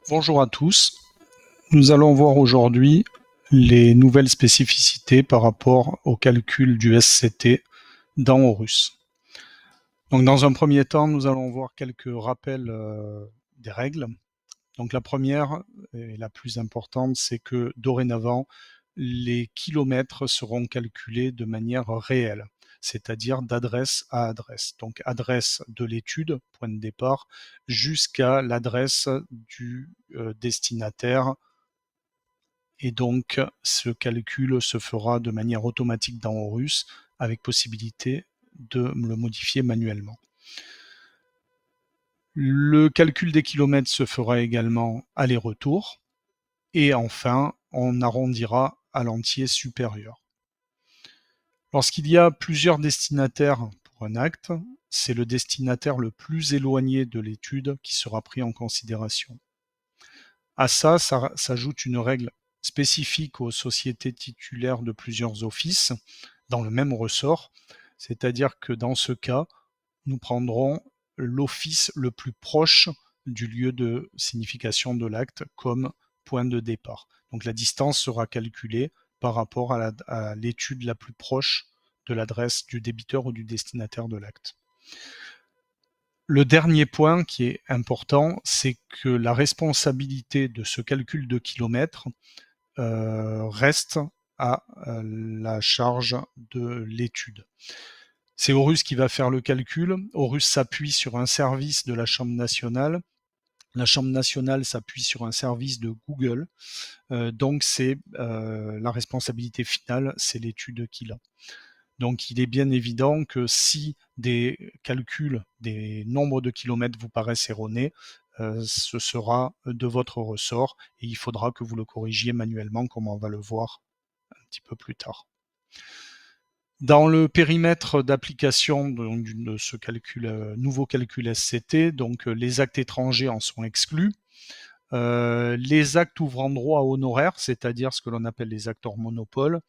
Bonjour à tous. Nous allons voir aujourd'hui les nouvelles spécificités par rapport au calcul du SCT dans Horus. Donc, dans un premier temps, nous allons voir quelques rappels des règles. Donc, la première et la plus importante, c'est que dorénavant, les kilomètres seront calculés de manière réelle, c'est-à-dire d'adresse à adresse. Donc, adresse de l'étude, point de départ, jusqu'à l'adresse du destinataire. Et donc, ce calcul se fera de manière automatique dans Horus, avec possibilité de le modifier manuellement. Le calcul des kilomètres se fera également aller-retour. Et enfin, on arrondira à l'entier supérieur. Lorsqu'il y a plusieurs destinataires pour un acte, c'est le destinataire le plus éloigné de l'étude qui sera pris en considération. À ça s'ajoute une règle spécifique aux sociétés titulaires de plusieurs offices dans le même ressort, c'est-à-dire que dans ce cas, nous prendrons l'office le plus proche du lieu de signification de l'acte comme point de départ. Donc la distance sera calculée par rapport à l'étude la plus proche de l'adresse du débiteur ou du destinataire de l'acte. Le dernier point qui est important, c'est que la responsabilité de ce calcul de kilomètres reste à la charge de l'étude. C'est Horus qui va faire le calcul. Horus s'appuie sur un service de la Chambre nationale. La Chambre nationale s'appuie sur un service de Google. Donc c'est la responsabilité finale, c'est l'étude qu'il a. Donc il est bien évident que si des calculs, des nombres de kilomètres vous paraissent erronés, ce sera de votre ressort et il faudra que vous le corrigiez manuellement comme on va le voir un petit peu plus tard. Dans le périmètre d'application de ce nouveau calcul SCT, donc les actes étrangers en sont exclus. Les actes ouvrant droit à honoraires, c'est-à-dire ce que l'on appelle les actes hors monopole,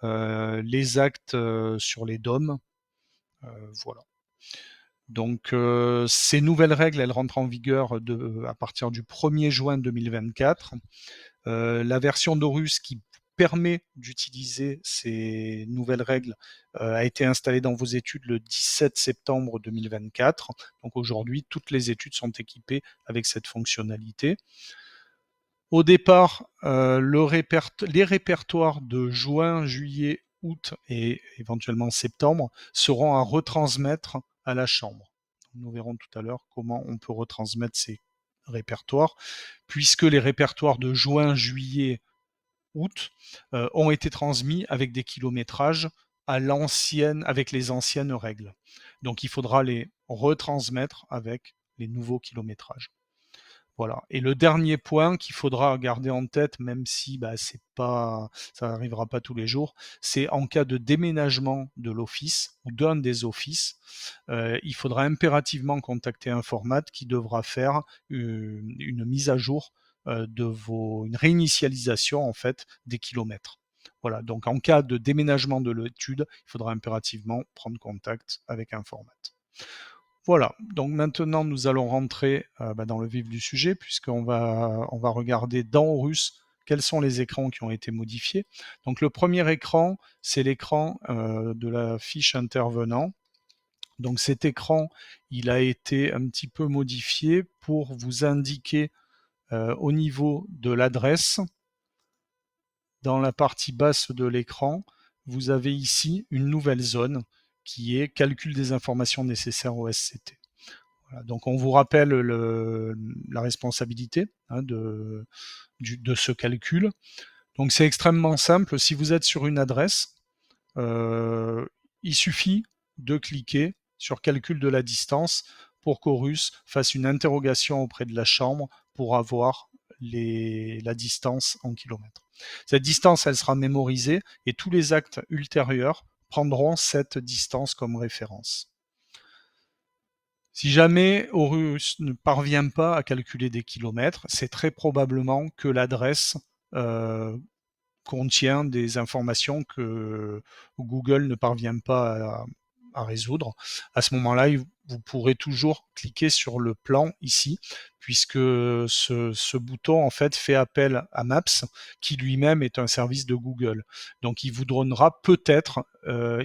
les actes sur les DOM, voilà. Donc ces nouvelles règles, elles rentrent en vigueur à partir du 1er juin 2024. La version d'Horus qui permet d'utiliser ces nouvelles règles a été installée dans vos études le 17 septembre 2024. Donc aujourd'hui, toutes les études sont équipées avec cette fonctionnalité. Au départ, les répertoires de juin, juillet, août et éventuellement septembre seront à retransmettre à la Chambre. Nous verrons tout à l'heure comment on peut retransmettre ces répertoires, puisque les répertoires de juin, juillet, août ont été transmis avec des kilométrages avec les anciennes règles. Donc il faudra les retransmettre avec les nouveaux kilométrages. Voilà. Et le dernier point qu'il faudra garder en tête, même si ça n'arrivera pas tous les jours, c'est en cas de déménagement de l'office ou d'un des offices, il faudra impérativement contacter Informat qui devra faire une mise à jour une réinitialisation en fait des kilomètres. Voilà. Donc en cas de déménagement de l'étude, il faudra impérativement prendre contact avec Informat. Voilà, donc maintenant nous allons rentrer dans le vif du sujet puisqu'on va regarder dans Horus quels sont les écrans qui ont été modifiés. Donc le premier écran, c'est l'écran de la fiche intervenant. Donc cet écran, il a été un petit peu modifié pour vous indiquer au niveau de l'adresse, dans la partie basse de l'écran, vous avez ici une nouvelle zone qui est calcul des informations nécessaires au SCT. Voilà, donc on vous rappelle la responsabilité de ce calcul. Donc c'est extrêmement simple. Si vous êtes sur une adresse, il suffit de cliquer sur calcul de la distance pour qu'Horus fasse une interrogation auprès de la chambre pour avoir la distance en kilomètres. Cette distance, elle sera mémorisée et tous les actes ultérieurs prendront cette distance comme référence. Si jamais Horus ne parvient pas à calculer des kilomètres, c'est très probablement que l'adresse contient des informations que Google ne parvient pas à résoudre. À ce moment-là, vous pourrez toujours cliquer sur le plan ici, puisque ce bouton en fait fait appel à Maps, qui lui-même est un service de Google. Donc il vous donnera peut-être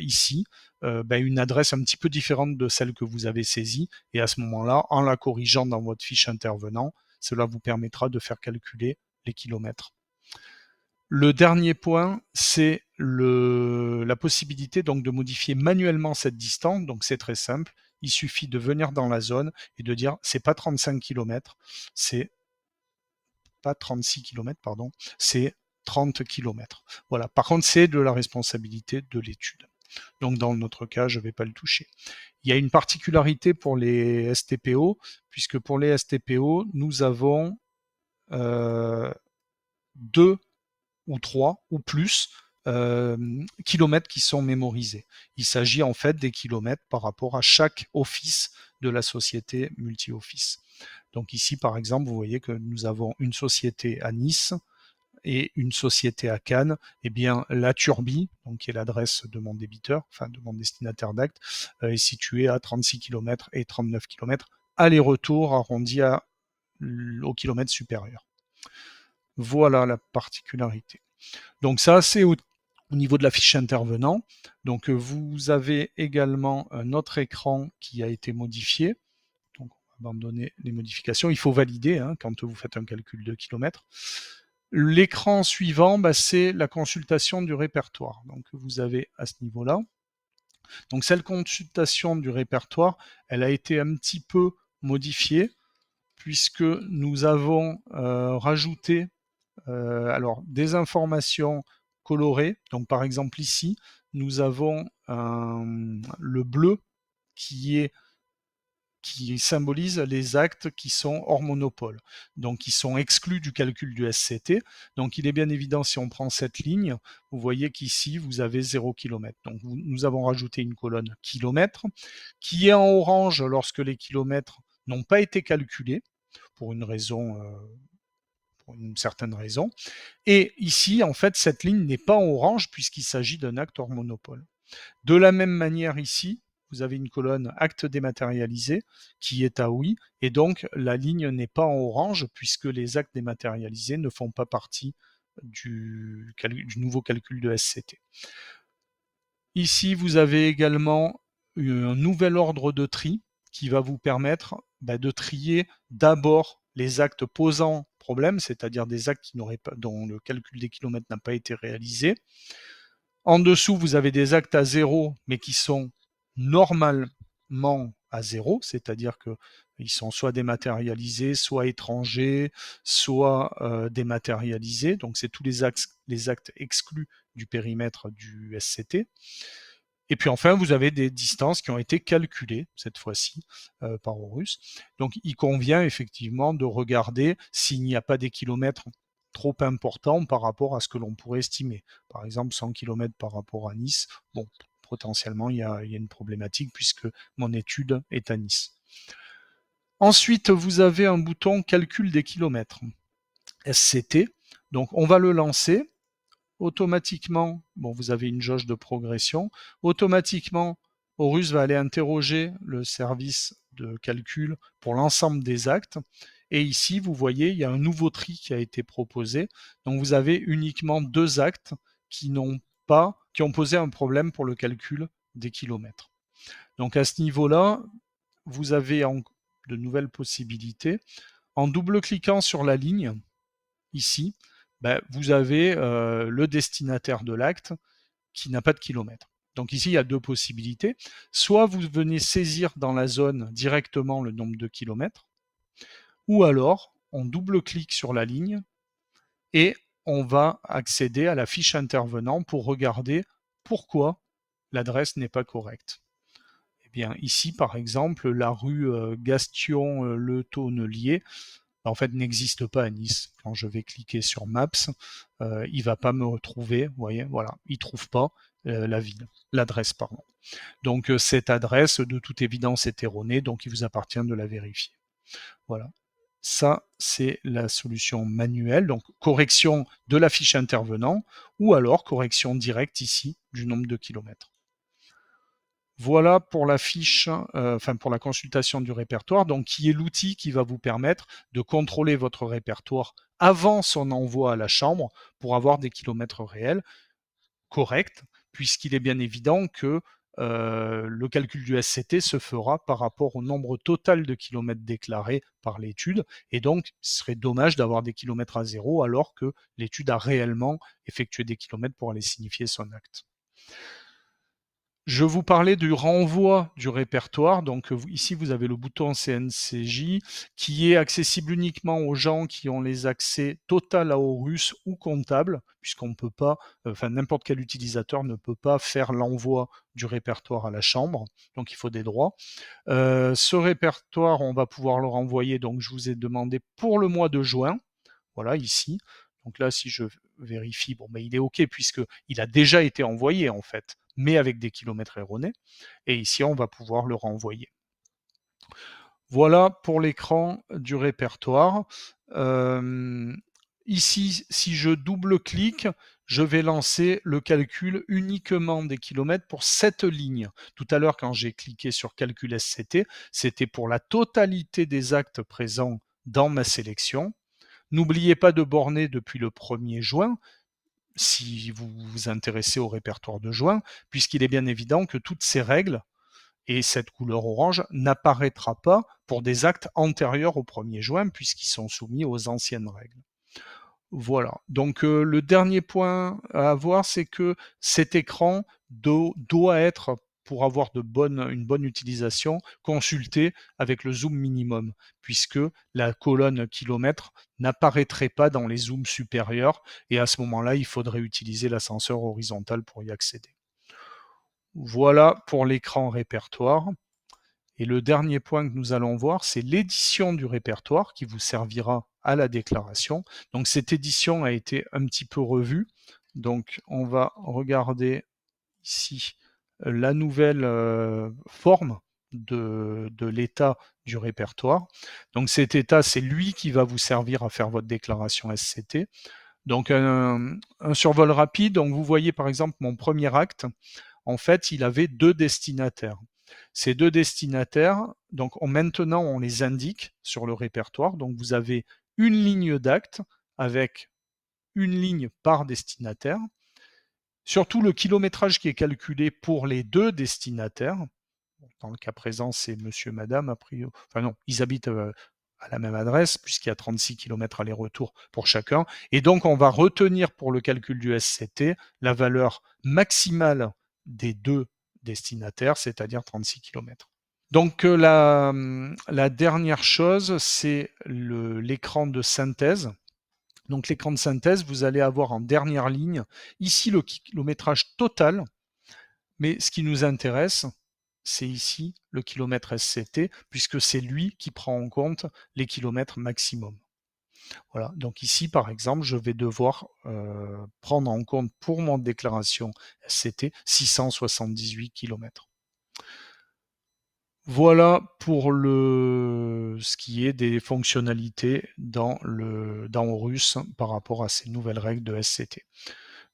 ici une adresse un petit peu différente de celle que vous avez saisie, et à ce moment-là, en la corrigeant dans votre fiche intervenant, cela vous permettra de faire calculer les kilomètres. Le dernier point, c'est la possibilité donc de modifier manuellement cette distance. Donc c'est très simple. Il suffit de venir dans la zone et de dire c'est pas 35 km, c'est pas 36 km, pardon, c'est 30 km. Voilà. Par contre, c'est de la responsabilité de l'étude. Donc dans notre cas, je ne vais pas le toucher. Il y a une particularité pour les STPO, puisque pour les STPO, nous avons 2 ou 3 ou plus kilomètres qui sont mémorisés. Il s'agit en fait des kilomètres par rapport à chaque office de la société multi-office. Donc ici, par exemple, vous voyez que nous avons une société à Nice et une société à Cannes. Eh bien, la Turbie, donc qui est l'adresse de mon débiteur, enfin de mon destinataire d'acte, est située à 36 km et 39 km, aller-retour arrondi au kilomètre supérieur. Voilà la particularité. Donc ça, c'est au niveau de la fiche intervenant. Donc vous avez également un autre écran qui a été modifié. Donc on va abandonner les modifications. Il faut valider quand vous faites un calcul de kilomètres. L'écran suivant, c'est la consultation du répertoire. Donc vous avez à ce niveau-là. Donc cette consultation du répertoire, elle a été un petit peu modifiée puisque nous avons rajouté des informations colorées. Donc par exemple ici, nous avons le bleu qui symbolise les actes qui sont hors monopole, donc qui sont exclus du calcul du SCT. Donc il est bien évident, si on prend cette ligne, vous voyez qu'ici vous avez 0 km. Donc nous avons rajouté une colonne kilomètres qui est en orange lorsque les kilomètres n'ont pas été calculés pour une raison pour une certaine raison. Et ici, en fait, cette ligne n'est pas en orange puisqu'il s'agit d'un acte hors monopole. De la même manière ici, vous avez une colonne acte dématérialisé qui est à oui, et donc la ligne n'est pas en orange puisque les actes dématérialisés ne font pas partie du nouveau calcul de SCT. Ici, vous avez également un nouvel ordre de tri qui va vous permettre de trier d'abord les actes posant problème, c'est-à-dire des actes dont le calcul des kilomètres n'a pas été réalisé. En dessous, vous avez des actes à zéro, mais qui sont normalement à zéro, c'est-à-dire qu'ils sont soit dématérialisés, soit étrangers, soit dématérialisés. Donc c'est tous les actes exclus du périmètre du SCT. Et puis enfin, vous avez des distances qui ont été calculées, cette fois-ci, par Horus. Donc il convient effectivement de regarder s'il n'y a pas des kilomètres trop importants par rapport à ce que l'on pourrait estimer. Par exemple, 100 km par rapport à Nice, bon, potentiellement, il y a une problématique puisque mon étude est à Nice. Ensuite, vous avez un bouton calcul des kilomètres, SCT. Donc on va le lancer. Automatiquement, vous avez une jauge de progression. Automatiquement, Horus va aller interroger le service de calcul pour l'ensemble des actes. Et ici, vous voyez, il y a un nouveau tri qui a été proposé. Donc, vous avez uniquement 2 actes qui ont posé un problème pour le calcul des kilomètres. Donc, à ce niveau-là, vous avez de nouvelles possibilités. En double-cliquant sur la ligne, ici, vous avez le destinataire de l'acte qui n'a pas de kilomètres. Donc ici, il y a 2 possibilités. Soit vous venez saisir dans la zone directement le nombre de kilomètres, ou alors on double-clique sur la ligne et on va accéder à la fiche intervenant pour regarder pourquoi l'adresse n'est pas correcte. Eh bien, ici, par exemple, la rue Gastion-Le Tonnelier en fait n'existe pas à Nice. Quand je vais cliquer sur Maps, il ne va pas me retrouver, vous voyez, voilà, il ne trouve pas l'adresse, pardon. Donc cette adresse, de toute évidence, est erronée, donc il vous appartient de la vérifier. Voilà. Ça, c'est la solution manuelle, donc correction de la fiche intervenant, ou alors correction directe ici du nombre de kilomètres. Voilà pour la fiche, enfin pour la consultation du répertoire, donc qui est l'outil qui va vous permettre de contrôler votre répertoire avant son envoi à la chambre pour avoir des kilomètres réels corrects, puisqu'il est bien évident que le calcul du SCT se fera par rapport au nombre total de kilomètres déclarés par l'étude, et donc ce serait dommage d'avoir des kilomètres à zéro alors que l'étude a réellement effectué des kilomètres pour aller signifier son acte. Je vous parlais du renvoi du répertoire. Donc ici, vous avez le bouton CNCJ qui est accessible uniquement aux gens qui ont les accès total à Horus ou comptable, puisqu'on ne peut pas, enfin n'importe quel utilisateur ne peut pas faire l'envoi du répertoire à la chambre. Donc il faut des droits. Ce répertoire, on va pouvoir le renvoyer. Donc je vous ai demandé pour le mois de juin. Voilà, ici. Donc là, si je vérifie, bon, il est OK puisqu'il a déjà été envoyé en fait, mais avec des kilomètres erronés. Et ici, on va pouvoir le renvoyer. Voilà pour l'écran du répertoire. Ici, si je double-clique, je vais lancer le calcul uniquement des kilomètres pour cette ligne. Tout à l'heure, quand j'ai cliqué sur calcul SCT, c'était pour la totalité des actes présents dans ma sélection. N'oubliez pas de borner depuis le 1er juin, si vous vous intéressez au répertoire de juin, puisqu'il est bien évident que toutes ces règles et cette couleur orange n'apparaîtra pas pour des actes antérieurs au 1er juin, puisqu'ils sont soumis aux anciennes règles. Voilà. Donc le dernier point à avoir, c'est que cet écran doit être, pour avoir une bonne utilisation, consulté avec le zoom minimum, puisque la colonne kilomètre n'apparaîtrait pas dans les zooms supérieurs, et à ce moment-là, il faudrait utiliser l'ascenseur horizontal pour y accéder. Voilà pour l'écran répertoire. Et le dernier point que nous allons voir, c'est l'édition du répertoire qui vous servira à la déclaration. Donc cette édition a été un petit peu revue. Donc on va regarder ici la nouvelle forme de l'état du répertoire. Donc cet état, c'est lui qui va vous servir à faire votre déclaration SCT. Donc un survol rapide, donc vous voyez par exemple mon premier acte, en fait il avait 2 destinataires. Ces 2 destinataires, donc maintenant on les indique sur le répertoire, donc vous avez une ligne d'acte avec une ligne par destinataire. Surtout le kilométrage qui est calculé pour les 2 destinataires. Dans le cas présent, c'est monsieur, madame, a priori. Enfin non, ils habitent à la même adresse, puisqu'il y a 36 km aller-retour pour chacun. Et donc, on va retenir pour le calcul du SCT la valeur maximale des 2 destinataires, c'est-à-dire 36 km. Donc, la dernière chose, c'est l'écran de synthèse. Donc, l'écran de synthèse, vous allez avoir en dernière ligne, ici, le kilométrage total. Mais ce qui nous intéresse, c'est ici le kilomètre SCT, puisque c'est lui qui prend en compte les kilomètres maximum. Voilà, donc ici par exemple, je vais devoir prendre en compte pour mon déclaration SCT 678 km. Voilà pour ce qui est des fonctionnalités dans Horus par rapport à ces nouvelles règles de SCT.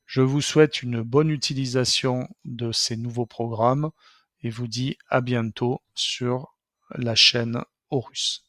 Je vous souhaite une bonne utilisation de ces nouveaux programmes et vous dis à bientôt sur la chaîne Horus.